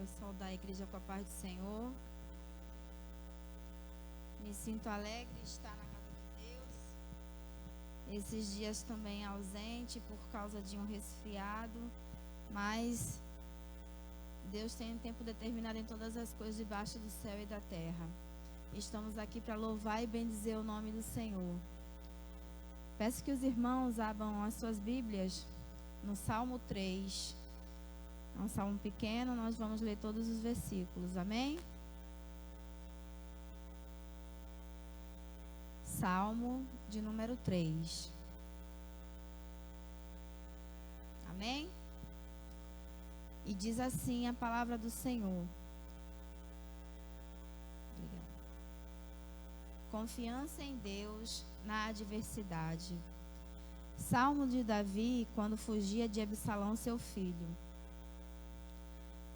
Quero saudar a igreja com a paz do Senhor. Me sinto alegre de estar na casa de Deus. Esses dias também ausente por causa de um resfriado, mas Deus tem um tempo determinado em todas as coisas debaixo do céu e da terra. Estamos aqui para louvar e bendizer o nome do Senhor. Peço que os irmãos abram as suas Bíblias no Salmo 3. É um salmo pequeno, nós vamos ler todos os versículos, amém? Salmo de número 3. Amém? E diz assim a palavra do Senhor. Obrigada. Confiança em Deus na adversidade. Salmo de Davi quando fugia de Absalão, seu filho.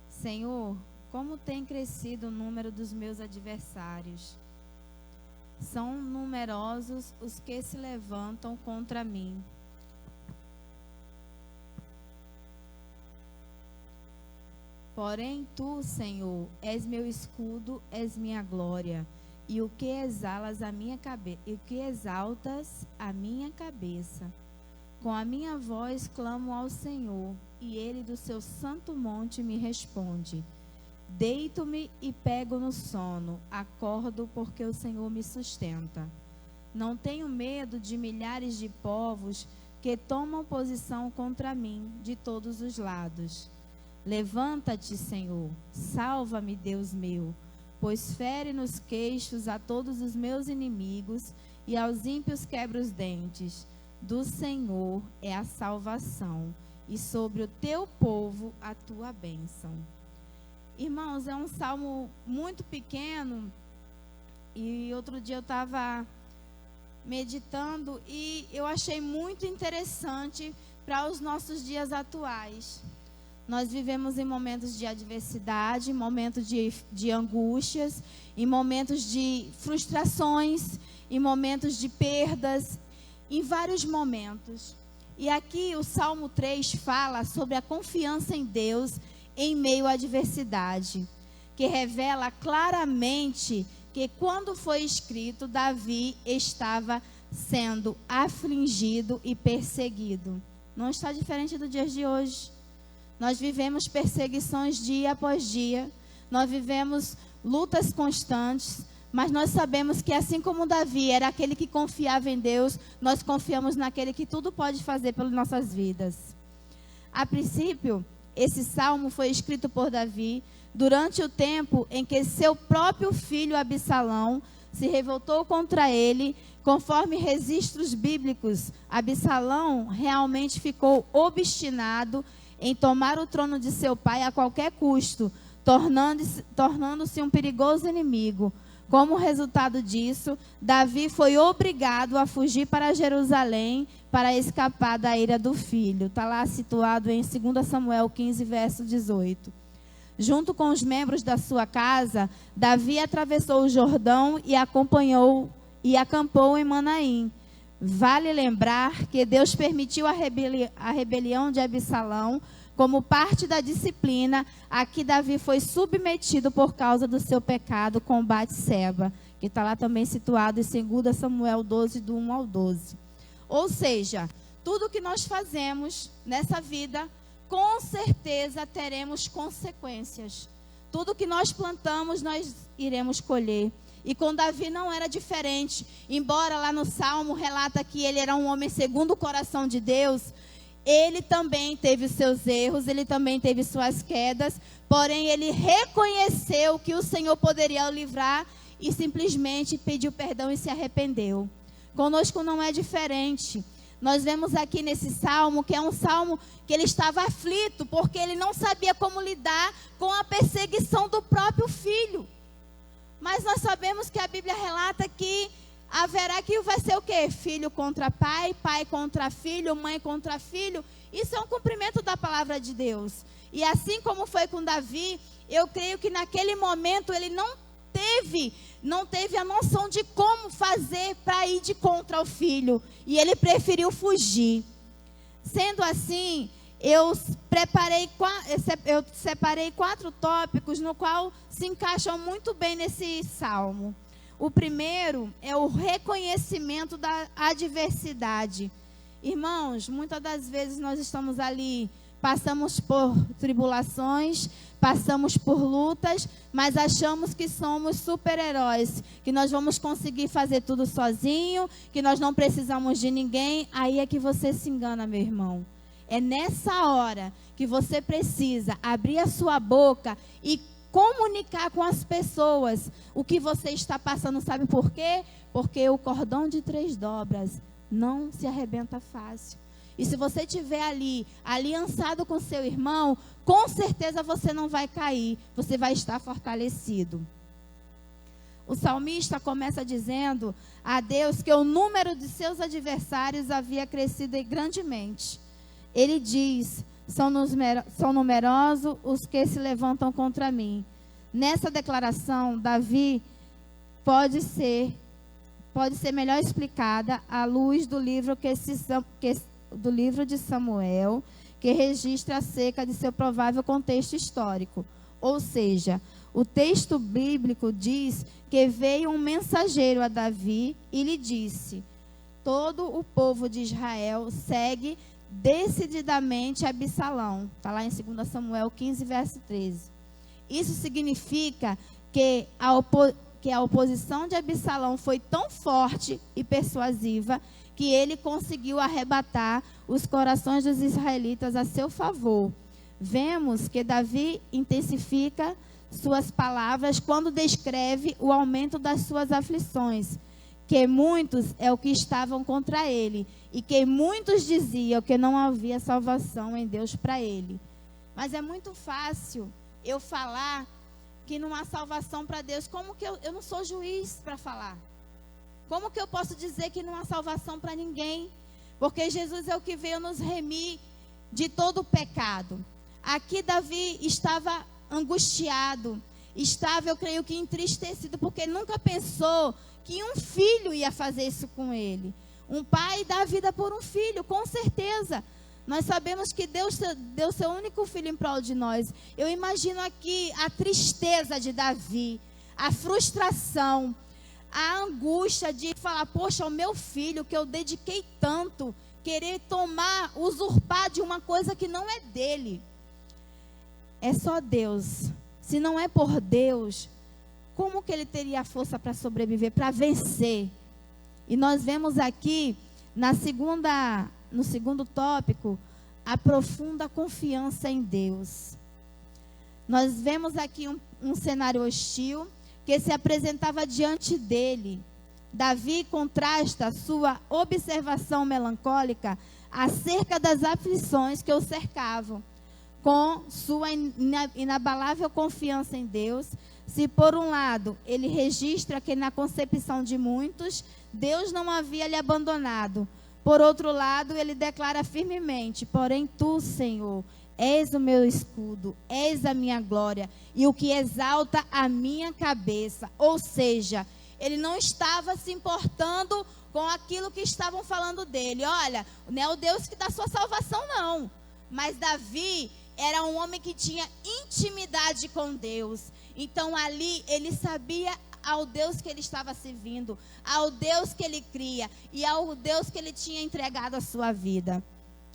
Senhor, como tem crescido o número dos meus adversários. São numerosos os que se levantam contra mim. Porém, tu, Senhor, és meu escudo, és minha glória, e o que exaltas a minha cabeça. Com a minha voz clamo ao Senhor, e ele do seu santo monte me responde. Deito-me e pego no sono, acordo porque o Senhor me sustenta. Não tenho medo de milhares de povos que tomam posição contra mim de todos os lados. Levanta-te, Senhor, salva-me, Deus meu, pois fere nos queixos a todos os meus inimigos e aos ímpios quebra os dentes. Do Senhor é a salvação, e sobre o teu povo a tua bênção. Irmãos, é um salmo muito pequeno, e outro dia eu estava meditando e eu achei muito interessante para os nossos dias atuais. Nós vivemos em momentos de adversidade, em momentos de angústias, em momentos de frustrações, em momentos de perdas, em vários momentos. E aqui o Salmo 3 fala sobre a confiança em Deus em meio à adversidade, que revela claramente que quando foi escrito, Davi estava sendo afligido e perseguido. Não está diferente do dia de hoje. Nós vivemos perseguições dia após dia, nós vivemos lutas constantes, mas nós sabemos que assim como Davi era aquele que confiava em Deus, nós confiamos naquele que tudo pode fazer pelas nossas vidas. A princípio, esse salmo foi escrito por Davi durante o tempo em que seu próprio filho Absalão se revoltou contra ele. Conforme registros bíblicos, Absalão realmente ficou obstinado em tomar o trono de seu pai a qualquer custo, tornando-se um perigoso inimigo. Como resultado disso, Davi foi obrigado a fugir para Jerusalém para escapar da ira do filho. Está lá situado em 2 Samuel 15, verso 18. Junto com os membros da sua casa, Davi atravessou o Jordão e acampou em Manaim. Vale lembrar que Deus permitiu a rebelião de Absalão como parte da disciplina a que Davi foi submetido por causa do seu pecado com Batseba, que está lá também situado em 2 Samuel 12, do 1 ao 12. Ou seja, tudo que nós fazemos nessa vida, com certeza teremos consequências. Tudo que nós plantamos, nós iremos colher. E com Davi não era diferente. Embora lá no Salmo relata que ele era um homem segundo o coração de Deus, ele também teve seus erros, ele também teve suas quedas, porém ele reconheceu que o Senhor poderia o livrar e simplesmente pediu perdão e se arrependeu. Conosco não é diferente. Nós vemos aqui nesse salmo que é um salmo que ele estava aflito, porque ele não sabia como lidar com a perseguição do próprio filho. Mas nós sabemos que a Bíblia relata que haverá que vai ser o quê? Filho contra pai, pai contra filho, mãe contra filho. Isso é um cumprimento da palavra de Deus. E assim como foi com Davi, eu creio que naquele momento ele não teve a noção de como fazer para ir de contra o filho. E ele preferiu fugir. Sendo assim, eu separei 4 tópicos no qual se encaixam muito bem nesse salmo. O primeiro é o reconhecimento da adversidade. Irmãos, muitas das vezes nós estamos ali, passamos por tribulações, passamos por lutas, mas achamos que somos super-heróis, que nós vamos conseguir fazer tudo sozinho, que nós não precisamos de ninguém. Aí é que você se engana, meu irmão. É nessa hora que você precisa abrir a sua boca e comunicar com as pessoas o que você está passando. Sabe por quê? Porque o cordão de 3 dobras não se arrebenta fácil. E se você estiver ali, aliançado com seu irmão, com certeza você não vai cair, você vai estar fortalecido. O salmista começa dizendo a Deus que o número de seus adversários havia crescido grandemente. Ele diz: são numerosos os que se levantam contra mim. Nessa declaração, Davi pode ser melhor explicada à luz do livro do livro de Samuel, que registra acerca de seu provável contexto histórico. Ou seja, o texto bíblico diz que veio um mensageiro a Davi e lhe disse: todo o povo de Israel segue decididamente Absalão. Está lá em 2 Samuel 15, verso 13. Isso significa que a oposição de Absalão foi tão forte e persuasiva que ele conseguiu arrebatar os corações dos israelitas a seu favor. Vemos que Davi intensifica suas palavras quando descreve o aumento das suas aflições, que muitos é o que estavam contra ele, e que muitos diziam que não havia salvação em Deus para ele. Mas é muito fácil eu falar que não há salvação para Deus. Como que eu não sou juiz para falar? Como que eu posso dizer que não há salvação para ninguém? Porque Jesus é o que veio nos remir de todo o pecado. Aqui Davi estava angustiado, estava, eu creio que entristecido, porque nunca pensou que um filho ia fazer isso com ele. Um pai dá a vida por um filho, com certeza. Nós sabemos que Deus deu seu único filho em prol de nós. Eu imagino aqui a tristeza de Davi, a frustração, a angústia de falar: poxa, o meu filho que eu dediquei tanto, querer usurpar de uma coisa que não é dele. É só Deus. Se não é por Deus, como que ele teria força para sobreviver, para vencer? E nós vemos aqui, no segundo tópico, a profunda confiança em Deus. Nós vemos aqui um cenário hostil que se apresentava diante dele. Davi contrasta sua observação melancólica acerca das aflições que o cercavam, com sua inabalável confiança em Deus. Se por um lado ele registra que na concepção de muitos Deus não havia lhe abandonado, por outro lado ele declara firmemente: porém tu, Senhor, és o meu escudo, és a minha glória e o que exalta a minha cabeça. Ou seja, ele não estava se importando com aquilo que estavam falando dele. Olha, não é o Deus que dá sua salvação, não. Mas Davi era um homem que tinha intimidade com Deus. Então ali ele sabia ao Deus que ele estava servindo, ao Deus que ele cria e ao Deus que ele tinha entregado a sua vida.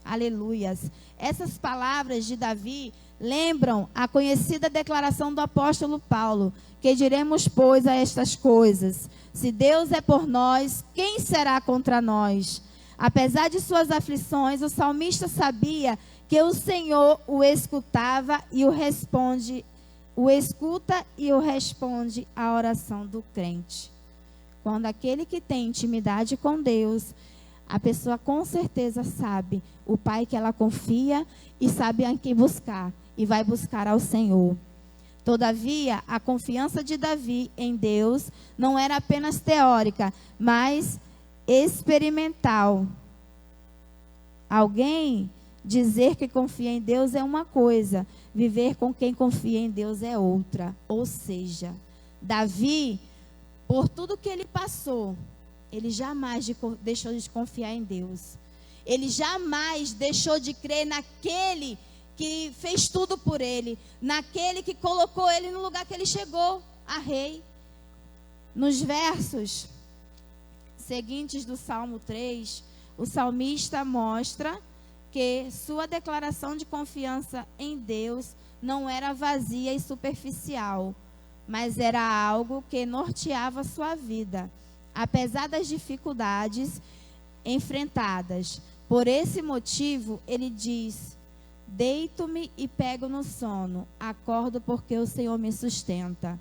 Aleluias. Essas palavras de Davi lembram a conhecida declaração do apóstolo Paulo: que diremos, pois, a estas coisas? Se Deus é por nós, quem será contra nós? Apesar de suas aflições, o salmista sabia que o Senhor o escutava e o escuta e o responde à oração do crente. Quando aquele que tem intimidade com Deus, a pessoa com certeza sabe o Pai que ela confia e sabe a quem buscar, e vai buscar ao Senhor. Todavia, a confiança de Davi em Deus não era apenas teórica, mas experimental. Alguém dizer que confia em Deus é uma coisa, viver com quem confia em Deus é outra. Ou seja, Davi, por tudo que ele passou, ele jamais deixou de confiar em Deus. Ele jamais deixou de crer naquele que fez tudo por ele, naquele que colocou ele no lugar que ele chegou, a rei. Nos versos seguintes do Salmo 3, o salmista mostra que sua declaração de confiança em Deus não era vazia e superficial, mas era algo que norteava sua vida, apesar das dificuldades enfrentadas. Por esse motivo, ele diz: deito-me e pego no sono, acordo porque o Senhor me sustenta.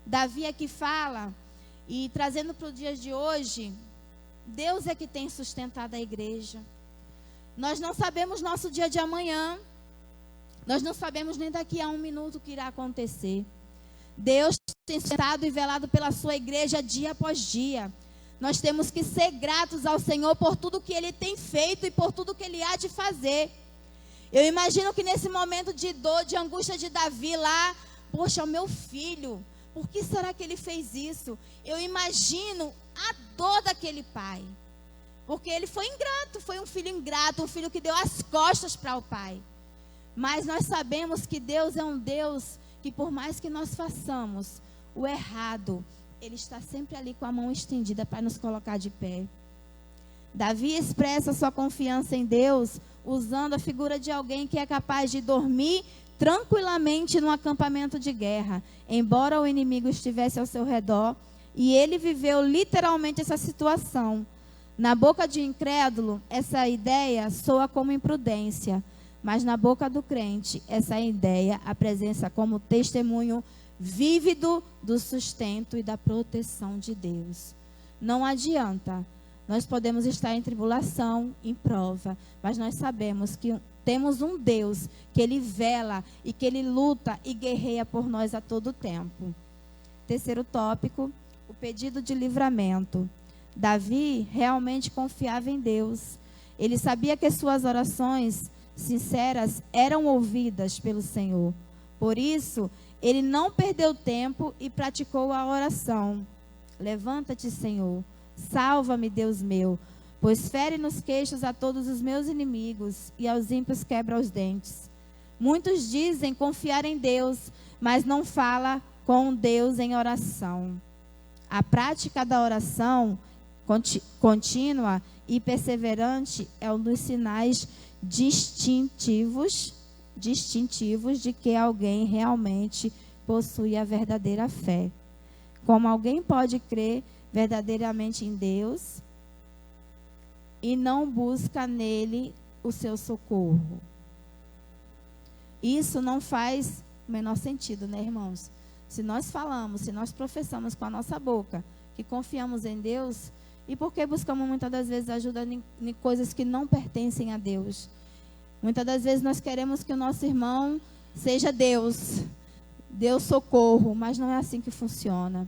Davi aqui fala, e trazendo para o dia de hoje, Deus é que tem sustentado a igreja. Nós não sabemos nosso dia de amanhã, nós não sabemos nem daqui a 1 minuto o que irá acontecer. Deus tem sustentado e velado pela sua igreja dia após dia. Nós temos que ser gratos ao Senhor por tudo que Ele tem feito e por tudo que Ele há de fazer. Eu imagino que nesse momento de dor, de angústia de Davi lá, poxa, o meu filho, por que será que ele fez isso? Eu imagino a dor daquele pai, porque ele foi ingrato, foi um filho ingrato, um filho que deu as costas para o pai. Mas nós sabemos que Deus é um Deus que, por mais que nós façamos o errado, Ele está sempre ali com a mão estendida para nos colocar de pé. Davi expressa sua confiança em Deus usando a figura de alguém que é capaz de dormir tranquilamente num acampamento de guerra, embora o inimigo estivesse ao seu redor, e ele viveu literalmente essa situação. Na boca de incrédulo, essa ideia soa como imprudência, mas na boca do crente, essa ideia apresenta como testemunho vívido do sustento e da proteção de Deus. Não adianta, nós podemos estar em tribulação, em prova, mas nós sabemos que temos um Deus que Ele vela e que Ele luta e guerreia por nós a todo tempo. Terceiro tópico, o pedido de livramento. Davi realmente confiava em Deus. Ele sabia que suas orações sinceras eram ouvidas pelo Senhor. Por isso, ele não perdeu tempo e praticou a oração. Levanta-te, Senhor, salva-me, Deus meu, pois fere nos queixos a todos os meus inimigos e aos ímpios quebra os dentes. Muitos dizem confiar em Deus, mas não fala com Deus em oração. A prática da oração contínua e perseverante é um dos sinais distintivos de que alguém realmente possui a verdadeira fé. Como alguém pode crer verdadeiramente em Deus e não busca nele o seu socorro? Isso não faz o menor sentido, né, irmãos? Se nós falamos, se nós professamos com a nossa boca que confiamos em Deus, e por que buscamos muitas das vezes ajuda em coisas que não pertencem a Deus? Muitas das vezes nós queremos que o nosso irmão seja Deus, Deus socorro, mas não é assim que funciona.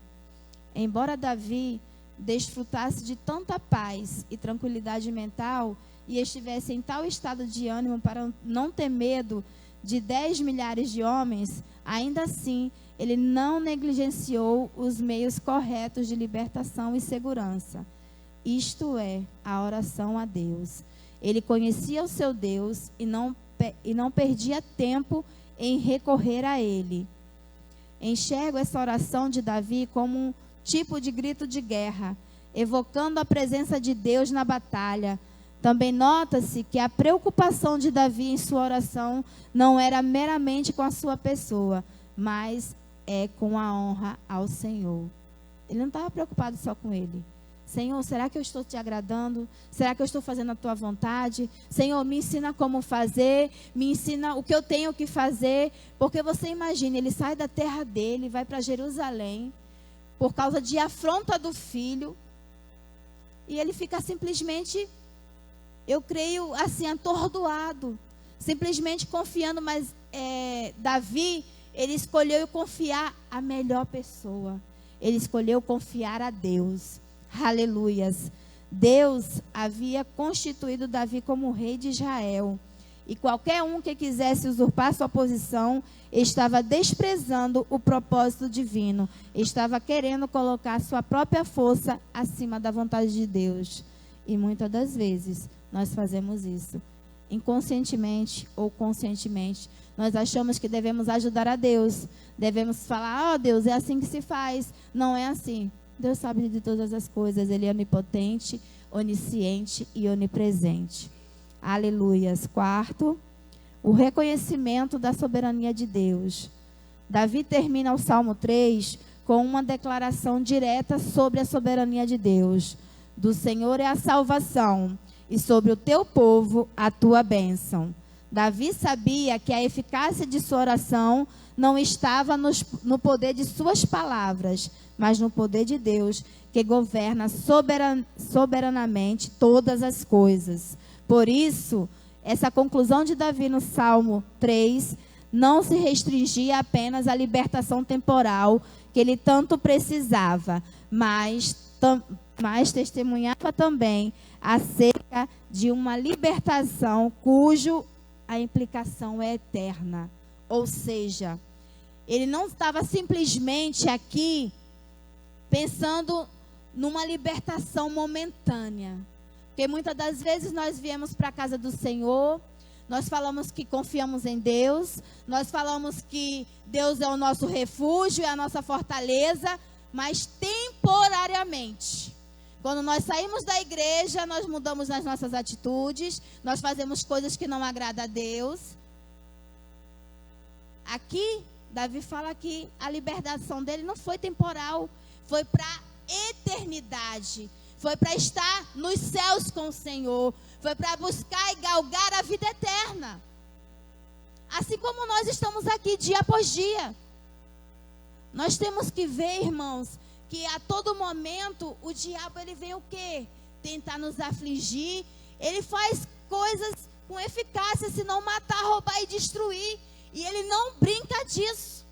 Embora Davi desfrutasse de tanta paz e tranquilidade mental e estivesse em tal estado de ânimo para não ter medo de 10 milhares de homens, ainda assim ele não negligenciou os meios corretos de libertação e segurança. Isto é, a oração a Deus. Ele conhecia o seu Deus e não perdia tempo em recorrer a Ele. Enxergo essa oração de Davi como um tipo de grito de guerra, evocando a presença de Deus na batalha. Também nota-se que a preocupação de Davi em sua oração não era meramente com a sua pessoa, mas com a honra ao Senhor. Ele não estava preocupado só com ele. Senhor, será que eu estou te agradando? Será que eu estou fazendo a tua vontade? Senhor, me ensina como fazer, me ensina o que eu tenho que fazer. Porque você imagina, ele sai da terra dele, vai para Jerusalém, por causa de afronta do filho, e ele fica simplesmente, eu creio assim, atordoado, simplesmente confiando, mas Davi, ele escolheu confiar a melhor pessoa, ele escolheu confiar a Deus. Aleluias. Deus havia constituído Davi como rei de Israel. E qualquer um que quisesse usurpar sua posição estava desprezando o propósito divino. Estava querendo colocar sua própria força acima da vontade de Deus. E muitas das vezes nós fazemos isso. Inconscientemente ou conscientemente, nós achamos que devemos ajudar a Deus. Devemos falar, Deus, é assim que se faz. Não é assim. Deus sabe de todas as coisas. Ele é onipotente, onisciente e onipresente. Aleluias. Quarto, o reconhecimento da soberania de Deus. Davi termina o Salmo 3 com uma declaração direta sobre a soberania de Deus. Do Senhor é a salvação, e sobre o teu povo a tua bênção. Davi sabia que a eficácia de sua oração não estava no poder de suas palavras, mas no poder de Deus, que governa soberanamente todas as coisas. Por isso, essa conclusão de Davi no Salmo 3 não se restringia apenas à libertação temporal que ele tanto precisava, mas testemunhava também acerca de uma libertação cujo a implicação é eterna. Ou seja, ele não estava simplesmente aqui pensando numa libertação momentânea. Porque muitas das vezes nós viemos para a casa do Senhor, nós falamos que confiamos em Deus, nós falamos que Deus é o nosso refúgio, é a nossa fortaleza, mas temporariamente. Quando nós saímos da igreja, nós mudamos as nossas atitudes, nós fazemos coisas que não agradam a Deus. Aqui, Davi fala que a libertação dele não foi temporal, foi para a eternidade. Foi para estar nos céus com o Senhor. Foi para buscar e galgar a vida eterna. Assim como nós estamos aqui dia após dia. Nós temos que ver, irmãos, que a todo momento o diabo ele vem o quê? Tentar nos afligir. Ele faz coisas com eficácia, se não matar, roubar e destruir. E ele não brinca disso.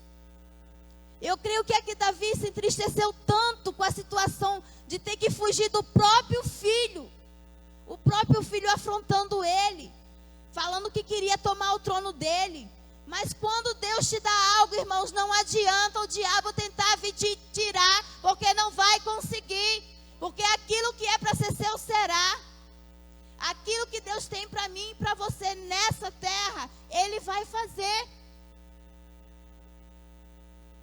Eu creio que aqui Davi se entristeceu tanto com a situação de ter que fugir do próprio filho. O próprio filho afrontando ele, falando que queria tomar o trono dele. Mas quando Deus te dá algo, irmãos, não adianta o diabo tentar vir te tirar, porque não vai conseguir. Porque aquilo que é para ser seu será. Aquilo que Deus tem para mim e para você nessa terra, Ele vai fazer.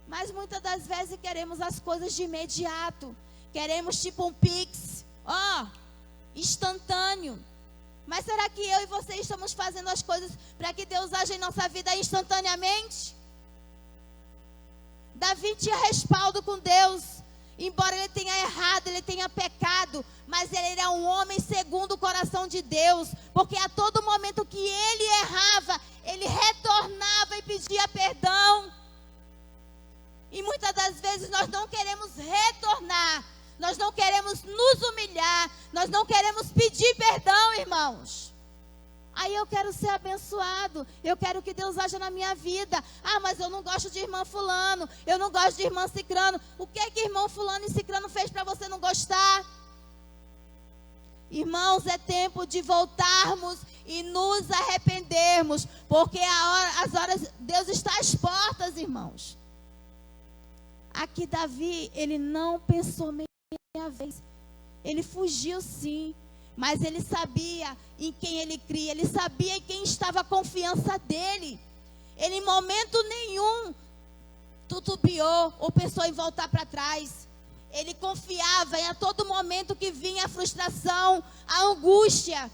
Mas muitas das vezes queremos as coisas de imediato. Queremos tipo um Pix, instantâneo. Mas será que eu e você estamos fazendo as coisas para que Deus haja em nossa vida instantaneamente? Davi tinha respaldo com Deus. Embora ele tenha errado, ele tenha pecado, mas ele era um homem segundo o coração de Deus. Porque a todo momento que ele errava, ele retornava e pedia perdão. E muitas das vezes nós não queremos retornar. Nós não queremos nos humilhar. Nós não queremos pedir perdão, irmãos. Aí eu quero ser abençoado. Eu quero que Deus haja na minha vida. Mas eu não gosto de irmão fulano. Eu não gosto de irmão cicrano. O que é que irmão fulano e cicrano fez para você não gostar? Irmãos, é tempo de voltarmos e nos arrependermos. Porque as horas, Deus está às portas, irmãos. Aqui Davi, ele não pensou meia vez. Ele fugiu sim, mas ele sabia em quem ele cria. Ele sabia em quem estava a confiança dele. Ele em momento nenhum tutubiou ou pensou em voltar para trás. Ele confiava em a todo momento que vinha a frustração, a angústia.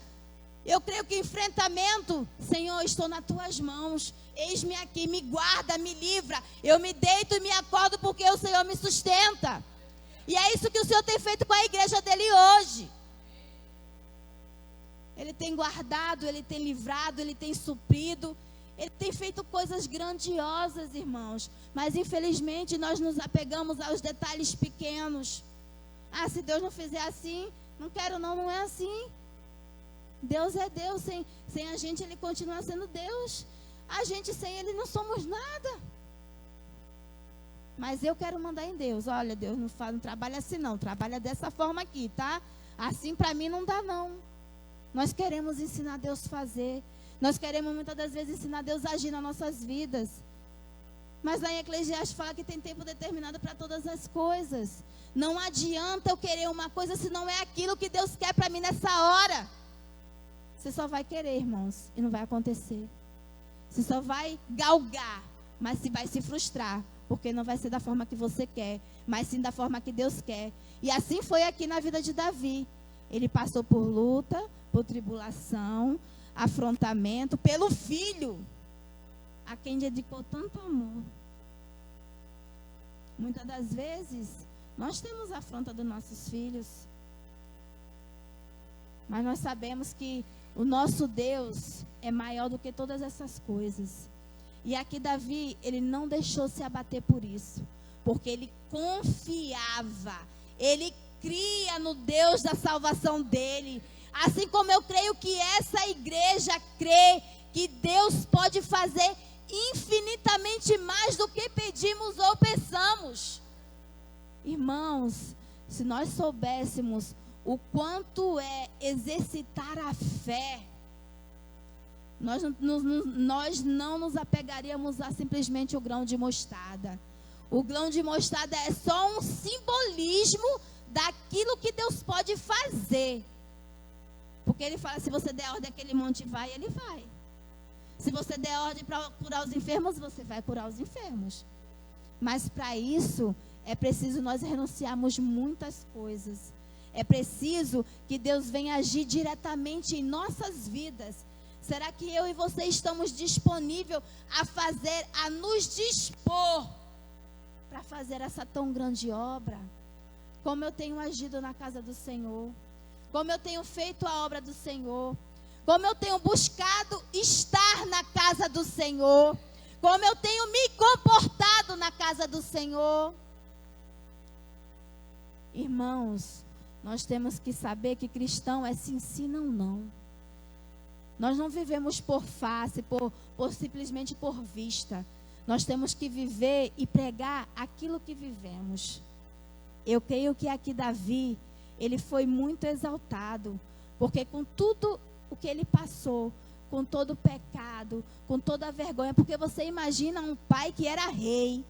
Eu creio que enfrentamento, Senhor, estou nas tuas mãos. Eis-me aqui, me guarda, me livra. Eu me deito e me acordo porque o Senhor me sustenta. E é isso que o Senhor tem feito com a igreja dele hoje. Ele tem guardado, ele tem livrado, ele tem suprido. Ele tem feito coisas grandiosas, irmãos. Mas infelizmente nós nos apegamos aos detalhes pequenos. Se Deus não fizer assim, não quero não, não é assim. Deus é Deus, sem a gente Ele continua sendo Deus. A gente sem Ele não somos nada. Mas eu quero mandar em Deus. Olha, Deus não trabalha assim não, trabalha dessa forma aqui, tá? Assim para mim não dá não. Nós queremos ensinar Deus a fazer. Nós queremos muitas das vezes ensinar Deus a agir nas nossas vidas. Mas lá em Eclesiastes fala que tem tempo determinado para todas as coisas. Não adianta eu querer uma coisa se não é aquilo que Deus quer para mim nessa hora. Você só vai querer, irmãos, e não vai acontecer. Você só vai galgar, mas se vai se frustrar, porque não vai ser da forma que você quer, mas sim da forma que Deus quer. E assim foi aqui na vida de Davi. Ele passou por luta, por tribulação, afrontamento, pelo filho, a quem dedicou tanto amor. Muitas das vezes, nós temos a afronta dos nossos filhos, mas nós sabemos que o nosso Deus é maior do que todas essas coisas. E aqui Davi, ele não deixou se abater por isso, porque ele confiava, ele cria no Deus da salvação dele. Assim como eu creio que essa igreja crê que Deus pode fazer infinitamente mais do que pedimos ou pensamos. Irmãos, se nós soubéssemos o quanto é exercitar a fé, nós não nos apegaríamos a simplesmente o grão de mostarda. O grão de mostarda é só um simbolismo daquilo que Deus pode fazer. Porque ele fala, se você der ordem àquele monte vai, ele vai. Se você der ordem para curar os enfermos, você vai curar os enfermos. Mas para isso, é preciso nós renunciarmos muitas coisas. É preciso que Deus venha agir diretamente em nossas vidas. Será que eu e você estamos disponíveis a fazer, a nos dispor para fazer essa tão grande obra? Como eu tenho agido na casa do Senhor, como eu tenho feito a obra do Senhor, como eu tenho buscado estar na casa do Senhor, como eu tenho me comportado na casa do Senhor. Irmãos, nós temos que saber que cristão é se ensina ou não. Nós não vivemos por face, por simplesmente por vista. Nós temos que viver e pregar aquilo que vivemos. Eu creio que aqui Davi, ele foi muito exaltado, porque com tudo o que ele passou, com todo o pecado, com toda a vergonha, porque você imagina um pai que era rei,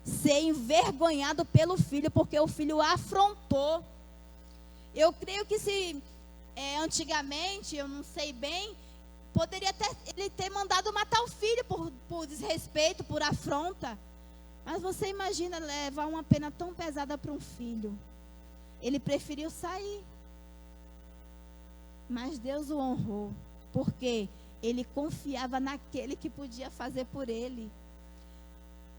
ser envergonhado pelo filho, porque o filho o afrontou. Eu creio que se antigamente, eu não sei bem, poderia ele ter mandado matar o filho por desrespeito, por afronta. Mas você imagina levar uma pena tão pesada para um filho. Ele preferiu sair. Mas Deus o honrou, porque ele confiava naquele que podia fazer por ele.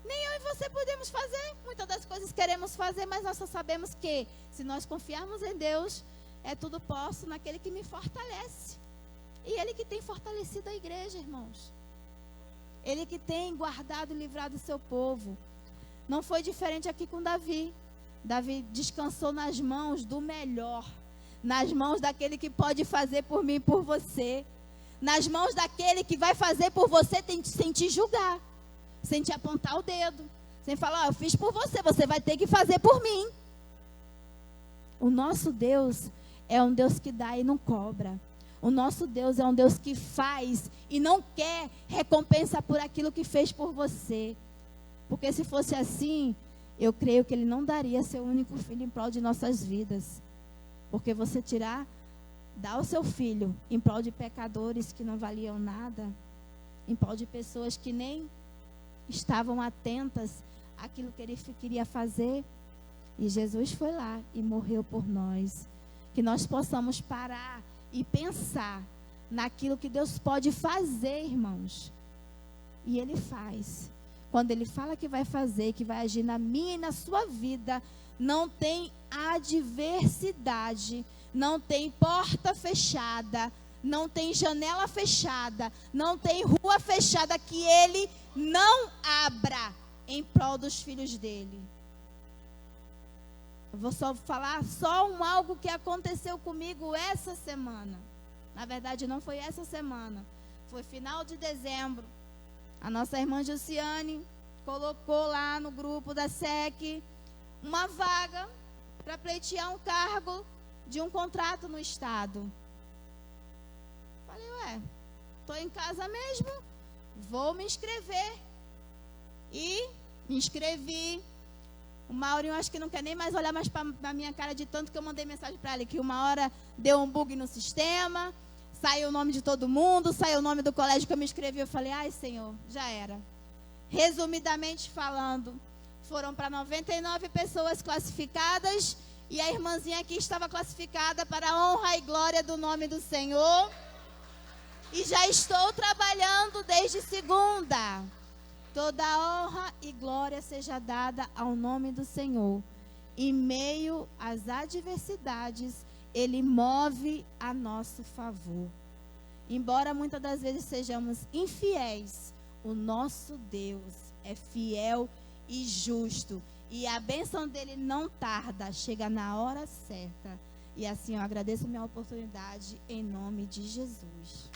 Nem eu e você podemos fazer. Muitas das coisas queremos fazer, mas nós só sabemos que se nós confiarmos em Deus, é tudo posso naquele que me fortalece. E Ele que tem fortalecido a igreja, irmãos. Ele que tem guardado e livrado o seu povo. Não foi diferente aqui com Davi. Davi descansou nas mãos do melhor. Nas mãos daquele que pode fazer por mim e por você. Nas mãos daquele que vai fazer por você sem te julgar. Sem te apontar o dedo. Sem falar, eu fiz por você, você vai ter que fazer por mim. O nosso Deus é um Deus que dá e não cobra. O nosso Deus é um Deus que faz e não quer recompensa por aquilo que fez por você. Porque se fosse assim, eu creio que Ele não daria seu único filho em prol de nossas vidas. Porque você dar o seu filho em prol de pecadores que não valiam nada, em prol de pessoas que nem estavam atentas àquilo que Ele queria fazer. E Jesus foi lá e morreu por nós. Que nós possamos parar e pensar naquilo que Deus pode fazer, irmãos. E Ele faz. Quando Ele fala que vai fazer, que vai agir na minha e na sua vida, não tem adversidade, não tem porta fechada, não tem janela fechada, não tem rua fechada que Ele não abra em prol dos filhos dele. Eu vou só falar algo que aconteceu comigo essa semana. Na verdade, não foi essa semana. Foi final de dezembro. A nossa irmã Jussiane colocou lá no grupo da SEC uma vaga para pleitear um cargo de um contrato no estado. Falei, estou em casa mesmo, vou me inscrever. E Me inscrevi. O Maurinho acho que não quer nem mais olhar mais para a minha cara de tanto que eu mandei mensagem para ele, que uma hora deu um bug no sistema, saiu o nome de todo mundo, saiu o nome do colégio que eu me inscrevi. Eu falei, ai Senhor, já era. Resumidamente falando, foram para 99 pessoas classificadas e a irmãzinha aqui estava classificada para a honra e glória do nome do Senhor. E já estou trabalhando desde segunda. Toda honra e glória seja dada ao nome do Senhor. Em meio às adversidades, Ele move a nosso favor. Embora muitas das vezes sejamos infiéis, o nosso Deus é fiel e justo. E a bênção dele não tarda, chega na hora certa. E assim eu agradeço a minha oportunidade em nome de Jesus.